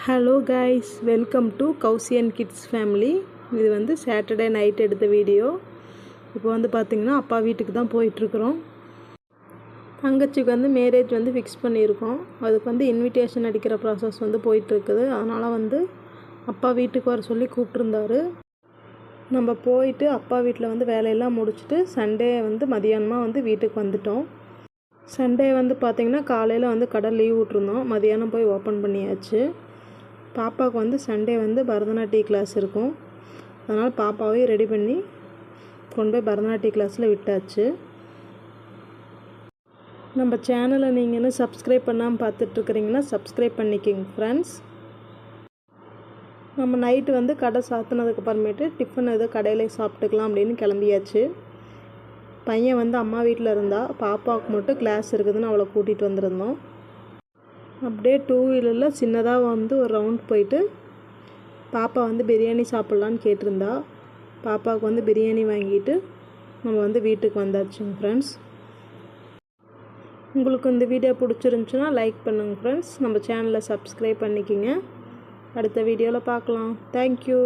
Hello guys, welcome to Kousi and kids family. இது வந்து Saturday night எடுத்த வீடியோ. இப்போ வந்து பார்த்திங்கன்னா அப்பா வீட்டுக்கு தான் போயிட்டுருக்குறோம். தங்கச்சிக்கு வந்து மேரேஜ் வந்து ஃபிக்ஸ் பண்ணியிருக்கோம். அதுக்கு வந்து இன்விடேஷன் அடிக்கிற ப்ராசஸ் வந்து போயிட்டுருக்குது. அதனால் வந்து அப்பா வீட்டுக்கு வர சொல்லி கூப்பிட்ருந்தாரு. நம்ம போயிட்டு அப்பா வீட்டில் வந்து வேலையெல்லாம் முடிச்சுட்டு சண்டே வந்து மதியானமாக வந்து வீட்டுக்கு வந்துட்டோம். சண்டே வந்து பார்த்திங்கன்னா காலையில் வந்து கடை லீவ் விட்ருந்தோம். மதியானம் போய் ஓப்பன் பண்ணியாச்சு. பாப்பாவுக்கு வந்து சண்டே வந்து பரதநாட்டிய கிளாஸ் இருக்கும். அதனால் பாப்பாவையும் ரெடி பண்ணி கொண்டு போய் பரதநாட்டிய கிளாஸில் விட்டாச்சு. நம்ம சேனலை நீங்கள் இன்னும் சப்ஸ்கிரைப் பண்ணாமல் பார்த்துட்ருக்குறீங்கன்னா சப்ஸ்கிரைப் பண்ணிக்கோங்க ஃப்ரெண்ட்ஸ். நம்ம நைட்டு வந்து கடை சாத்தினதுக்கு அப்புறமேட்டு டிஃபன் எதோ கடையிலே சாப்பிட்டுக்கலாம் அப்படின்னு கிளம்பியாச்சு. பையன் வந்து அம்மா வீட்டில் இருந்தால் பாப்பாவுக்கு மட்டும் கிளாஸ் இருக்குதுன்னு அவளை கூட்டிகிட்டு வந்திருந்தோம். அப்படியே 2 வீலரில் சின்னதாக வந்து ஒரு ரவுண்ட் போயிட்டு பாப்பா வந்து பிரியாணி சாப்பிட்லான்னு கேட்டிருந்தா. பாப்பாவுக்கு வந்து பிரியாணி வாங்கிட்டு நம்ம வந்து வீட்டுக்கு வந்தாச்சுங்க ஃப்ரெண்ட்ஸ். உங்களுக்கு இந்த வீடியோ பிடிச்சிருந்துச்சுன்னா லைக் பண்ணுங்கள் ஃப்ரெண்ட்ஸ். நம்ம சேனலை சப்ஸ்கிரைப் பண்ணிக்கோங்க. அடுத்த வீடியோவில் பார்க்கலாம். தேங்க்யூ.